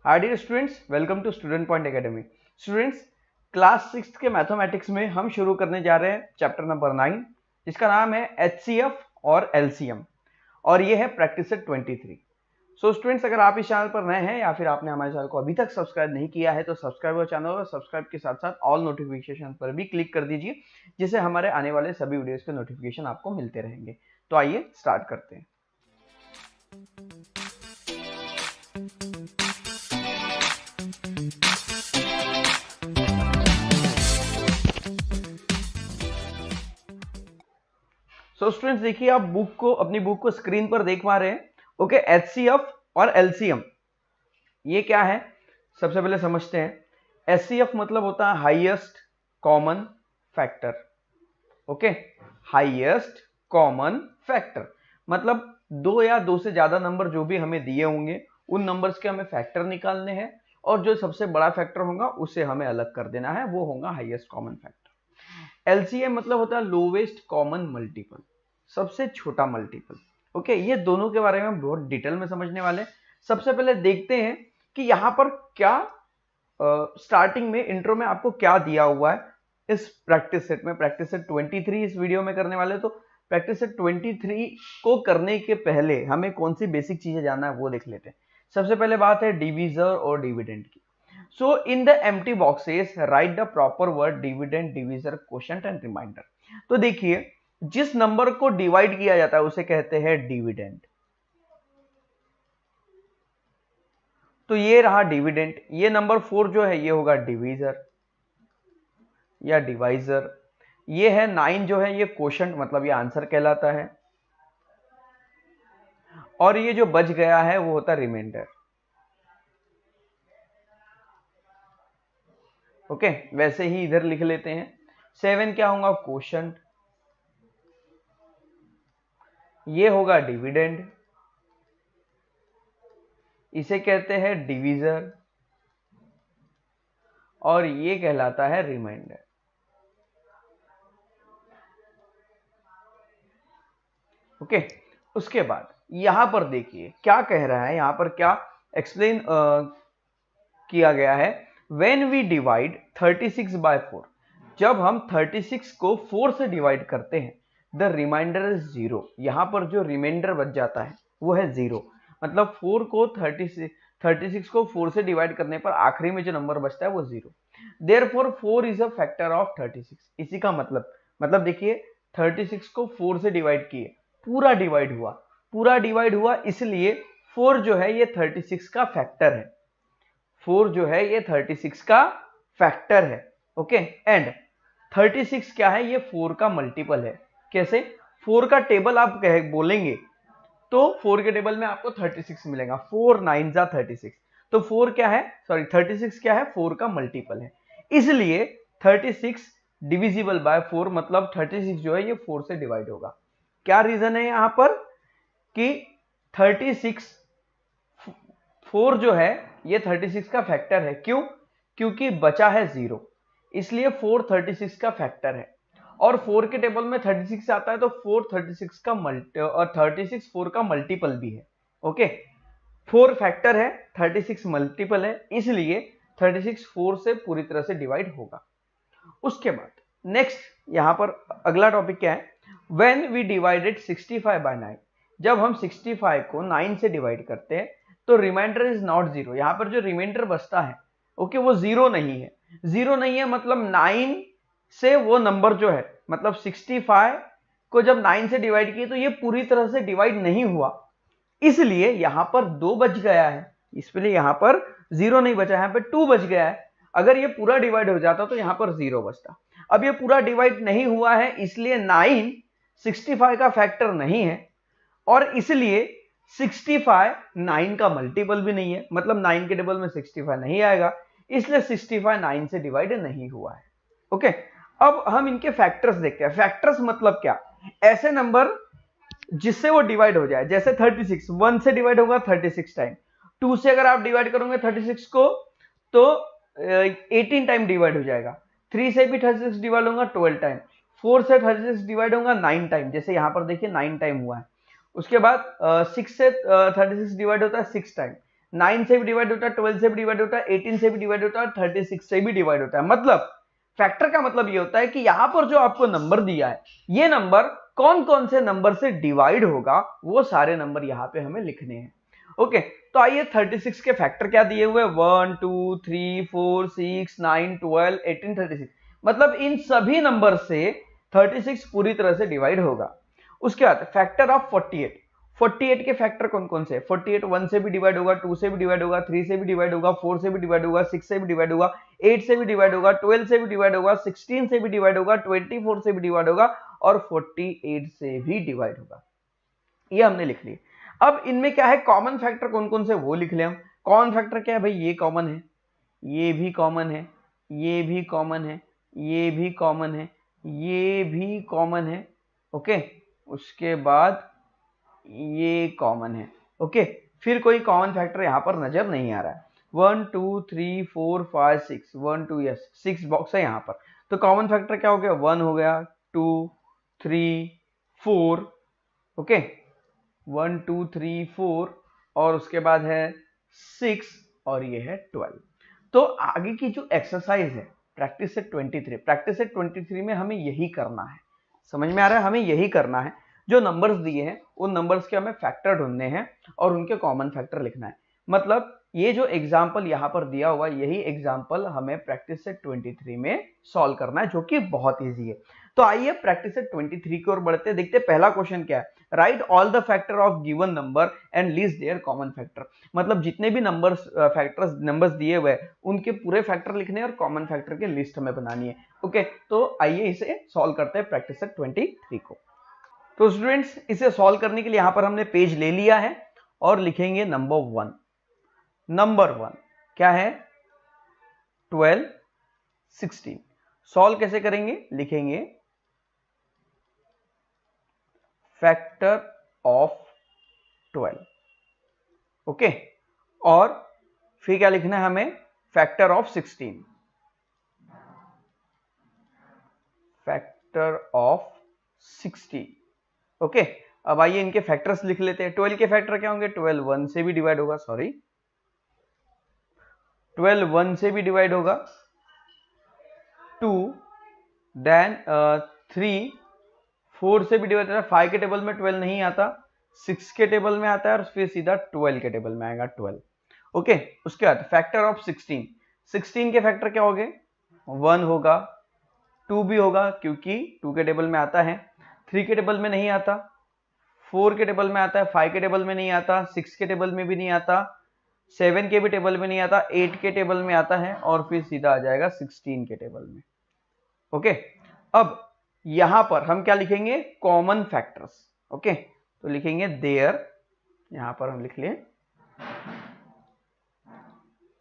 Hi dear students, welcome to student point academy. Students, class 6 के mathematics में हम शुरू करने जा रहे हैं चैप्टर नंबर 9, जिसका नाम है एचसीएफ और एलसीएम, और ये है प्रैक्टिस सेट 23। सो स्टूडेंट्स, अगर आप इस चैनल पर नए हैं या फिर आपने हमारे चैनल को अभी तक सब्सक्राइब नहीं किया है तो सब्सक्राइब और चैनल और सब्सक्राइब के साथ साथ ऑल नोटिफिकेशन पर भी क्लिक कर दीजिए, जिससे हमारे आने वाले सभी वीडियोस के नोटिफिकेशन आपको मिलते रहेंगे। तो आइए स्टार्ट करते हैं। सो स्टूडेंट्स, देखिए आप अपनी बुक को स्क्रीन पर देख पा रहे हैं। ओके, एचसीएफ और एलसीएम ये क्या है, सबसे पहले समझते हैं। एचसीएफ मतलब होता है highest common factor. Okay, highest common factor मतलब दो या दो से ज्यादा नंबर जो भी हमें दिए होंगे उन नंबर्स के हमें फैक्टर निकालने हैं, और जो सबसे बड़ा फैक्टर होगा उसे हमें अलग कर देना है, वो होगा हाईएस्ट कॉमन फैक्टर। एलसीएम मतलब होता है लोवेस्ट कॉमन मल्टीपल, सबसे छोटा मल्टीपल। ओके, ये दोनों के बारे में बहुत डिटेल में समझने वाले हैं। सबसे पहले देखते हैं कि यहां पर क्या स्टार्टिंग में इंट्रो में आपको क्या दिया हुआ है इस प्रैक्टिस सेट में। प्रैक्टिस सेट 23 इस वीडियो में करने वाले, तो प्रैक्टिस सेट 23 को करने के पहले हमें कौन सी बेसिक चीजें जानना है वो देख लेते हैं। सबसे पहले बात है डिविजर और डिविडेंड की। So in the empty boxes write the proper word dividend, divisor, quotient and reminder. तो देखिए, जिस नंबर को डिवाइड किया जाता है उसे कहते हैं डिविडेंड। तो ये रहा डिविडेंड। ये नंबर 4 जो है ये होगा डिवीजर या डिवाइजर। ये है 9 जो है ये क्वोशंट, मतलब ये आंसर कहलाता है। और ये जो बच गया है वो होता है रिमाइंडर। ओके, वैसे ही इधर लिख लेते हैं। 7 क्या होगा, क्वोशंट। ये होगा डिविडेंड, इसे कहते हैं डिवीजर, और ये कहलाता है रिमाइंडर। ओके, उसके बाद यहां पर देखिए क्या कह रहा है, यहां पर क्या एक्सप्लेन किया गया है। व्हेन वी डिवाइड 36 बाय 4, जब हम 36 को 4 से डिवाइड करते हैं, द रिमाइंडर इज 0। यहां पर जो रिमाइंडर बच जाता है वो है 0। मतलब 36 को 4 से डिवाइड करने पर आखिरी में जो नंबर बचता है वो 0। Therefore 4 is a factor of 36। इसी का मतलब देखिए 36 को 4 से डिवाइड किए, पूरा डिवाइड हुआ, इसलिए 4 जो है ये 36 का फैक्टर है। 4 जो है ये 36 का फैक्टर है। ओके, एंड 36 क्या है, ये 4 का मल्टीपल है। कैसे? 4 का टेबल आप बोलेंगे तो 4 के टेबल में आपको 36 मिलेगा। 4 9 जा 36, तो 4 क्या है, 36 क्या है, 4 का मल्टीपल है। इसलिए 36 डिविजिबल बाय 4, मतलब 36 जो है ये 4 से डिवाइड होगा। क्या रीजन है यहां पर कि 36 4 जो है ये 36 का फैक्टर है। क्यों? क्योंकि बचा है 0, इसलिए 4 36 का फैक्टर है। और 4 के टेबल में 36 आता है, तो 4 36 का और 36 4 का मल्टीपल भी है। ओके, 4 फैक्टर है, 36 मल्टीपल है, इसलिए 36 4 से पूरी तरह से डिवाइड होगा। उसके बाद नेक्स्ट यहां पर अगला टॉपिक क्या है, व्हेन वी डिवाइडेड 65 बाय 9, जब हम 65 को 9 से डिवाइड करते हैं तो रिमाइंडर इज नॉट 0। यहां पर जो रिमाइंडर बचता है ओके वो 0 नहीं है। 0 नहीं है मतलब 9 से वो नंबर जो है, मतलब 65 को जब 9 से डिवाइड किए तो ये पूरी तरह से डिवाइड नहीं हुआ, इसलिए यहां पर 2 बच गया है। इसलिए यहां पर 0 नहीं बचा, यहां पर 2 बच गया है। अगर ये पूरा डिवाइड हो जाता तो यहां पर 0 बचता। अब ये पूरा डिवाइड नहीं हुआ है, इसलिए 9 65 का फैक्टर नहीं है, और इसलिए 65 9 का मल्टीपल भी नहीं है, मतलब 9 के टेबल में 65 नहीं आएगा, इसलिए 65 9 से डिवाइड नहीं हुआ है। ओके, अब हम इनके फैक्टर्स देखते हैं। फैक्टर्स मतलब क्या, ऐसे नंबर जिससे वो डिवाइड हो जाए। जैसे 36 1 से डिवाइड होगा 36 टाइम, 2 से अगर आप डिवाइड करोगे 36 को तो 18 टाइम डिवाइड हो जाएगा। 3 से भी 36 डिवाइड होगा 12 टाइम। 4 से 36 डिवाइड होगा 9 टाइम, जैसे यहां पर देखिए 9 टाइम हुआ है। उसके बाद 6 से 36 डिवाइड होता है 6 टाइम। 9 से भी डिवाइड होता है, 12 से भी डिवाइड होता है, 18 से भी डिवाइड होता है, 36 से भी डिवाइड होता है। मतलब फैक्टर का मतलब ये होता है कि यहां पर जो आपको नंबर दिया है, ये नंबर कौन कौन से नंबर से डिवाइड होगा, वो सारे नंबर यहां पे हमें लिखने हैं। ओके, तो आइए 36 के फैक्टर क्या दिए हुए, 1 2 3 4 6 9 12 18 36, मतलब इन सभी नंबर से 36 पूरी तरह से डिवाइड होगा। उसके बाद फैक्टर ऑफ 48, 48 के फैक्टर कौन कौन से, 48 1 से भी डिवाइड होगा, 2 से भी डिवाइड होगा, 3 से भी डिवाइड होगा, 4 से भी डिवाइड होगा, 6 से भी डिवाइड होगा, 8 से भी डिवाइड होगा, 12 से भी डिवाइड होगा, 16 से भी डिवाइड होगा, 24 से भी डिवाइड होगा और 48 से भी डिवाइड होगा। ये हमने लिख लिया। अब इनमें क्या है, कॉमन फैक्टर कौन कौन से वो लिख ले हम। कॉमन फैक्टर क्या है भाई, ये कॉमन है, ये भी कॉमन है, ये भी कॉमन है, ये भी कॉमन है, ये भी कॉमन है। ओके, उसके बाद ये कॉमन है। ओके, फिर कोई कॉमन फैक्टर यहां पर नजर नहीं आ रहा है। 1 2 3 4 5 6, 1 2 यस 6 बॉक्स है यहां पर। तो कॉमन फैक्टर क्या हो गया, 1 हो गया, 2 3 4, ओके 1 2 3 4 और उसके बाद है 6 और ये है 12। तो आगे की जो एक्सरसाइज है प्रैक्टिस सेट 23, प्रैक्टिस सेट 23 में हमें यही करना है। समझ में आ रहा है, हमें यही करना है। जो नंबर्स दिए हैं उन नंबर्स के हमें फैक्टर ढूंढने हैं और उनके कॉमन फैक्टर लिखना है। मतलब ये जो एग्जाम्पल यहां पर दिया हुआ यही एग्जाम्पल हमें प्रैक्टिस सेट 23 में सॉल्व करना है, जो कि बहुत ईजी है। तो आइए प्रैक्टिस सेट 23 की ओर बढ़ते हैं। देखते हैं पहला क्वेश्चन क्या है, right all the factor of given number and list their common factor. मतलब जितने भी नंबर्स दिए हुए हैं उनके पूरे फैक्टर लिखने हैं और कॉमन फैक्टर की लिस्ट हमें बनानी है। ओके, तो आइए इसे सॉल्व करते हैं प्रैक्टिस सेट 23 को। तो स्टूडेंट्स इसे सॉल्व करने के लिए यहां पर हमने पेज ले लिया है और लिखेंगे नंबर 1। नंबर 1 क्या है, 12 16। सॉल्व कैसे करेंगे, लिखेंगे फैक्टर ऑफ 12। ओके, और फिर क्या लिखना है हमें, factor of 16, factor of 16। Okay, अब आइए इनके फैक्टर्स लिख लेते हैं। 12 के फैक्टर क्या होंगे, 12 1 से भी डिवाइड होगा, 12 1 से भी डिवाइड होगा, 2 देन 3 4 से भी डिवाइड होगा, 5 के टेबल में 12 नहीं आता, 6 के टेबल में आता है और फिर सीधा 12 के टेबल में आएगा 12। ओके, उसके बाद फैक्टर ऑफ 16, 16 के फैक्टर क्या हो गए, 1 होगा, 2 भी होगा क्योंकि 2 के टेबल में आता है, 3 के टेबल में नहीं आता, 4 के टेबल में आता है, 5 के टेबल में नहीं आता, 6 के टेबल में भी नहीं आता, 7 के भी टेबल में नहीं आता, 8 के टेबल में आता है और फिर सीधा आ जाएगा 16 के टेबल में। ओके, अब यहां पर हम क्या लिखेंगे, कॉमन फैक्टर्स। ओके, तो लिखेंगे देयर, यहां पर हम लिख लें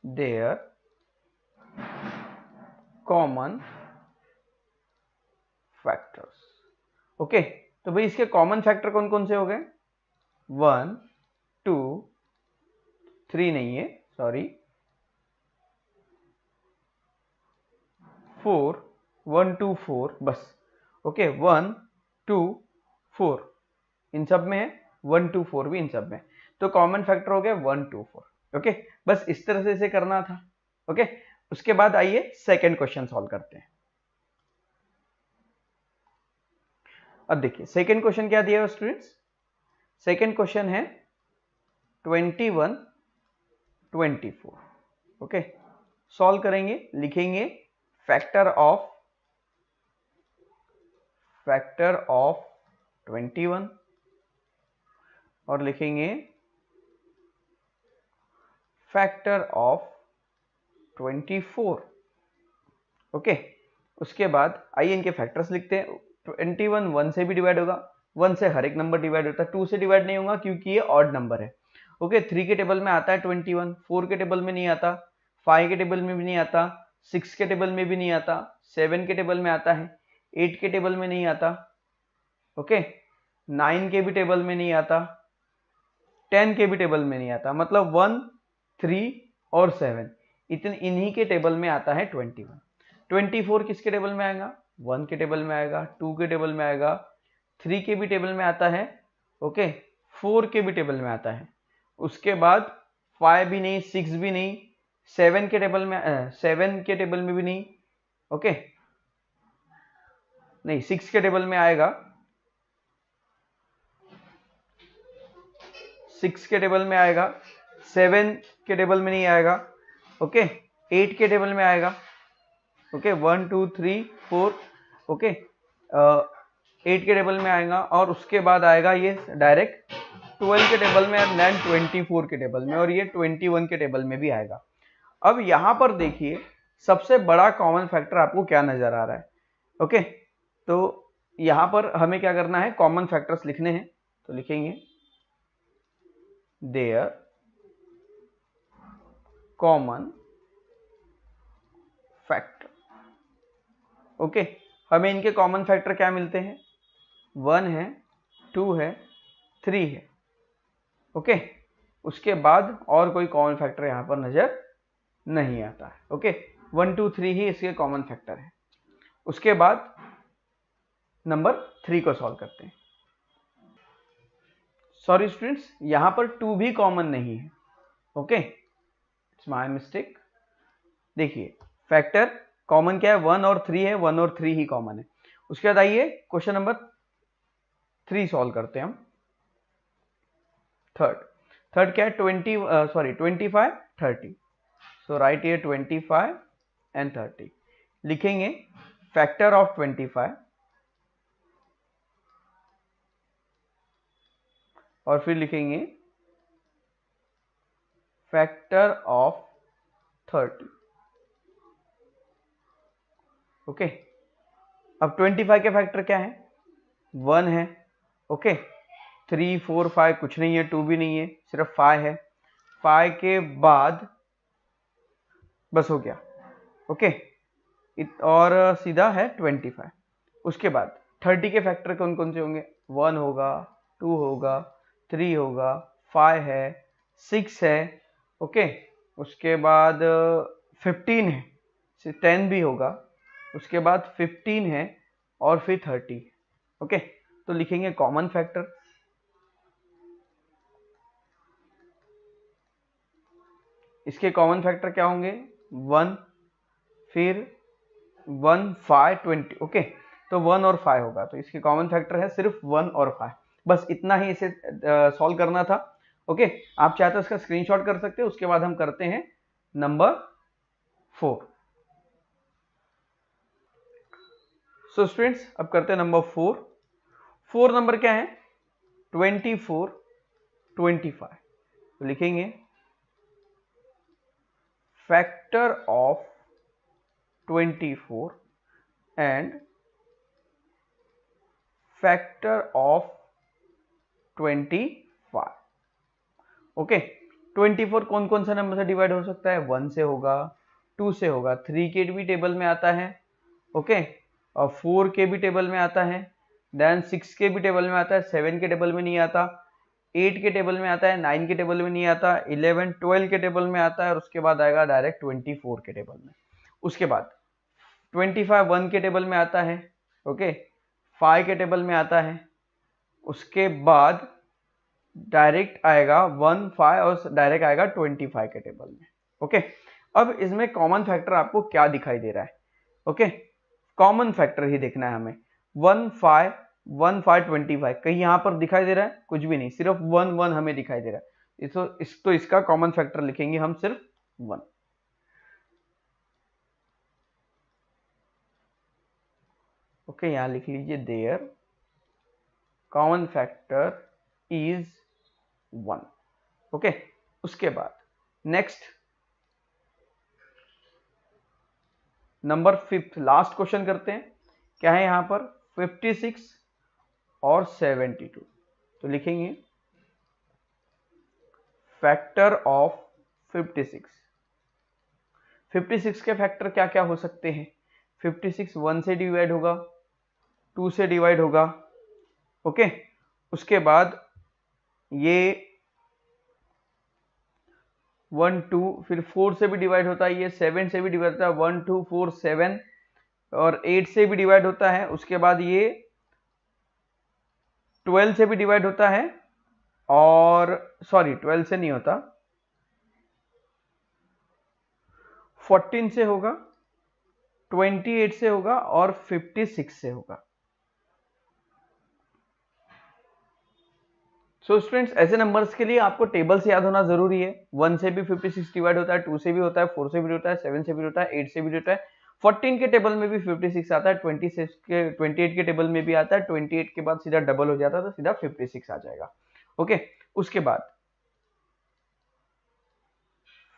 देयर कॉमन फैक्टर्स। ओके, तो भाई इसके कॉमन फैक्टर कौन कौन से हो गए, 1 2 3 नहीं है, सॉरी 4 1 2 4 बस। ओके, 1 2 4 इन सब में है, 1 2 4 भी इन सब में, तो कॉमन फैक्टर हो गया 1 2 4। ओके, बस इस तरह से इसे करना था। ओके, उसके बाद आइए सेकंड क्वेश्चन सॉल्व करते हैं। अब देखिए सेकंड क्वेश्चन क्या दिया है स्टूडेंट्स, सेकंड क्वेश्चन है 21 24। ओके, सॉल्व करेंगे, लिखेंगे फैक्टर ऑफ 21 और लिखेंगे फैक्टर ऑफ 24। ओके, उसके बाद आइए इनके फैक्टर्स लिखते हैं। 21 1 से भी डिवाइड होगा, 1 से हर एक नंबर डिवाइड होता है, 2 से डिवाइड नहीं होगा क्योंकि ये ऑड नंबर है। ओके, 3 के टेबल में आता है 21, 4 के टेबल में नहीं आता, 5 के टेबल में भी नहीं आता, 6 के टेबल में भी नहीं आता, 7 के टेबल में आता है, 8 के टेबल में नहीं आता, ओके 9 के भी टेबल में नहीं आता, 10 के भी टेबल में नहीं आता, मतलब 1 3 और 7 इन्हीं के टेबल में आता है 21। 24 किसके टेबल में आएगा, 1 के टेबल में आएगा, 2 के टेबल में आएगा, 3 के भी टेबल में आता है, ओके 4 के भी टेबल में आता है, उसके बाद 5 भी नहीं, 6 भी नहीं, 7 के टेबल में 7 के टेबल में भी नहीं, ओके नहीं 6 के टेबल में आएगा, 6 के टेबल में आएगा, 7 के टेबल में नहीं आएगा, ओके 8 के टेबल में आएगा, ओके 1 2 3 4, ओके 8 के टेबल में आएगा, और उसके बाद आएगा ये डायरेक्ट 12 के टेबल में, एंड देन 24 के टेबल में, और ये 21 के टेबल में भी आएगा। अब यहां पर देखिए सबसे बड़ा कॉमन फैक्टर आपको क्या नजर आ रहा है, ओके तो यहां पर हमें क्या करना है, कॉमन फैक्टर्स लिखने हैं, तो लिखेंगे देयर कॉमन फैक्टर, ओके हमें इनके कॉमन फैक्टर क्या मिलते हैं, 1 है, 2 है, 3 है, ओके उसके बाद और कोई कॉमन फैक्टर यहां पर नजर नहीं आता है, ओके 1 2 3 ही इसके कॉमन फैक्टर है। उसके बाद नंबर 3 को सॉल्व करते हैं। सॉरी स्टूडेंट्स, यहां पर 2 भी कॉमन नहीं है, ओके इट्स माय मिस्टेक। देखिए फैक्टर कॉमन क्या है, 1 और 3 है, 1 और 3 ही कॉमन है। उसके बाद आइए क्वेश्चन नंबर 3 सॉल्व करते हैं हम। थर्ड क्या है, 25 30, सो राइट ये 25 एंड 30, लिखेंगे फैक्टर ऑफ 25 और फिर लिखेंगे फैक्टर ऑफ 30, ओके अब 25 के फैक्टर क्या है, 1 है, ओके 3 4 5 कुछ नहीं है, 2 भी नहीं है, सिर्फ 5 है, 5 के बाद बस हो गया, ओके और सीधा है 25। उसके बाद 30 के फैक्टर कौन कौन से होंगे, 1 होगा, 2 होगा, 3 होगा, 5 है, 6 है, ओके उसके बाद 15 है, 10 भी होगा, उसके बाद 15 है और फिर 30, ओके तो लिखेंगे कॉमन फैक्टर, इसके कॉमन फैक्टर क्या होंगे, 1 फिर 1 5 20, ओके तो 1 और 5 होगा, तो इसके कॉमन फैक्टर है सिर्फ 1 और 5, बस इतना ही इसे सॉल्व करना था, ओके आप चाहे तो इसका स्क्रीनशॉट कर सकते हैं। उसके बाद हम करते हैं नंबर 4। सो स्टूडेंट्स अब करते हैं नंबर 4 नंबर क्या है, 24 25, तो लिखेंगे factor of 24 and factor of 25, okay 24 कौन कौन सा नंबर से डिवाइड हो सकता है, 1 से होगा, 2 से होगा, 3 के भी टेबल में आता है, ओके और 4 के भी टेबल में आता है, देन 6 के भी टेबल में आता है, 7 के टेबल में नहीं आता, 8 के टेबल में आता है, 9 के टेबल में नहीं आता, 11 12 के टेबल में आता है, और उसके बाद आएगा डायरेक्ट 24 के टेबल में। उसके बाद 25 1 के टेबल में आता है, ओके 5 के टेबल में आता है, उसके बाद डायरेक्ट आएगा 1 5 और डायरेक्ट आएगा 25 के टेबल में, ओके अब इसमें कॉमन फैक्टर आपको क्या दिखाई दे रहा है, ओके कॉमन फैक्टर ही देखना है हमें, 1 5 1 5 25 कहीं यहां पर दिखाई दे रहा है, कुछ भी नहीं, सिर्फ 1 1 हमें दिखाई दे रहा है, तो इसका कॉमन फैक्टर लिखेंगे हम सिर्फ 1, ओके यहां लिख लीजिए their common factor is 1, okay उसके बाद नेक्स्ट नंबर 5 लास्ट क्वेश्चन करते हैं। क्या है यहां पर 56 और 72, तो लिखेंगे फैक्टर ऑफ 56 के फैक्टर क्या क्या हो सकते हैं, 56 1 से डिवाइड होगा, 2 से डिवाइड होगा, ओके उसके बाद ये 1 2 फिर 4 से भी डिवाइड होता है, ये 7 से भी डिवाइड होता है, 1 2 4 7 और 8 से भी डिवाइड होता है, उसके बाद ये 12 से भी डिवाइड होता है, और सॉरी 12 से नहीं होता, 14 से होगा, 28 से होगा और 56 से होगा। सो स्टूडेंट्स, ऐसे नंबर्स के लिए आपको टेबल से याद होना जरूरी है। 1 से भी 56 डिवाइड होता है, 2 से भी होता है, 4 से भी होता है, 7 से भी होता है, 8 से भी होता है, 14 के टेबल में भी 56 आता है, 28 के टेबल में भी आता है। 28 के बाद सीधा डबल हो जाता है तो सीधा 56 आ जाएगा। ओके, उसके बाद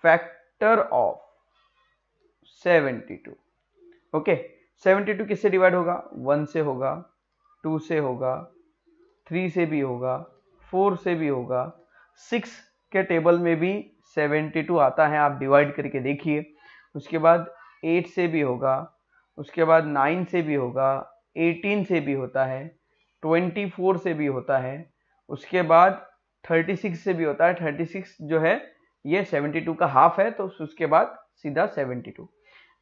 फैक्टर ऑफ 72। ओके, 72 किससे डिवाइड होगा? 1 से होगा, 2 से होगा, 3 से भी होगा, 4 से भी होगा, 6 के टेबल में भी 72 आता है, आप डिवाइड करके देखिए। उसके बाद 8 से भी होगा, उसके बाद 9 से भी होगा, 18 से भी होता है, 24 से भी होता है, उसके बाद 36 से भी होता है। 36 जो है ये 72 का हाफ है, तो उसके बाद सीधा 72।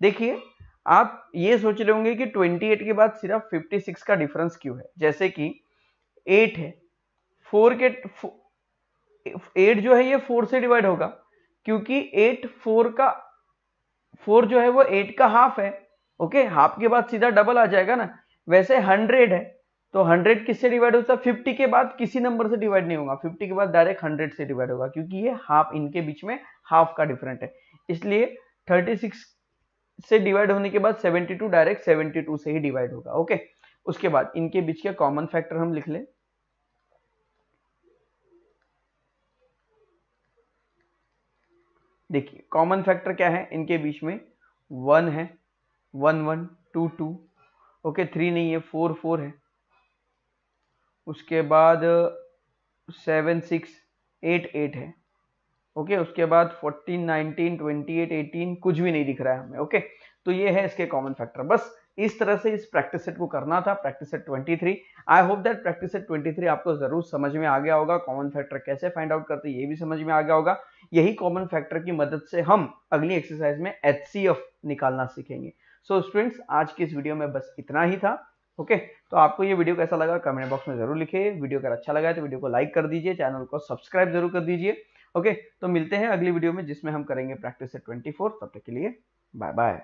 देखिए, आप ये सोच रहे होंगे कि 28 के बाद सिर्फ 56 का डिफरेंस क्यों है? जैसे कि 8 है, 8 जो है ये 4 से डिवाइड होगा, क्योंकि 4 जो है वो 8 का हाफ है। ओके, हाफ के बाद सीधा डबल आ जाएगा ना। वैसे 100 है तो 100 किससे डिवाइड होता है? 50 के बाद किसी नंबर से डिवाइड नहीं होगा, 50 के बाद डायरेक्ट 100 से डिवाइड होगा, क्योंकि ये हाफ, इनके बीच में हाफ का डिफरेंट है। इसलिए 36 से डिवाइड होने के बाद 72 डायरेक्ट 72 से ही डिवाइड होगा। ओके, उसके बाद इनके बीच के कॉमन फैक्टर हम लिख लें। देखिए, कॉमन फैक्टर क्या है इनके बीच में? 1 है, 1 1 2 2, ओके, 3 नहीं है, 4 4 है, उसके बाद 7 6 8 8 है। ओके, उसके बाद 14 19 28 18 कुछ भी नहीं दिख रहा है हमें। ओके, तो ये है इसके कॉमन फैक्टर। बस इस तरह से इस प्रैक्टिस सेट को करना था, practice set 23। I hope that practice set 23 आपको जरूर समझ में आ गया होगा। कॉमन फैक्टर कैसे फाइंड आउट करते हैं ये भी समझ में आ गया होगा। यही कॉमन फैक्टर की मदद से हम अगली एक्सरसाइज में HCF निकालना सीखेंगे। सो स्टूडेंट्स, आज की इस वीडियो में बस इतना ही था। ओके, तो आपको ये वीडियो कैसा लगा कमेंट बॉक्स में जरूर लिखिए। वीडियो अगर अच्छा लगा है तो वीडियो को लाइक कर दीजिए, चैनल को सब्सक्राइब जरूर कर दीजिए। ओके, तो मिलते हैं अगली वीडियो में जिसमें हम करेंगे प्रैक्टिस सेट 24। तब तक के लिए बाय बाय।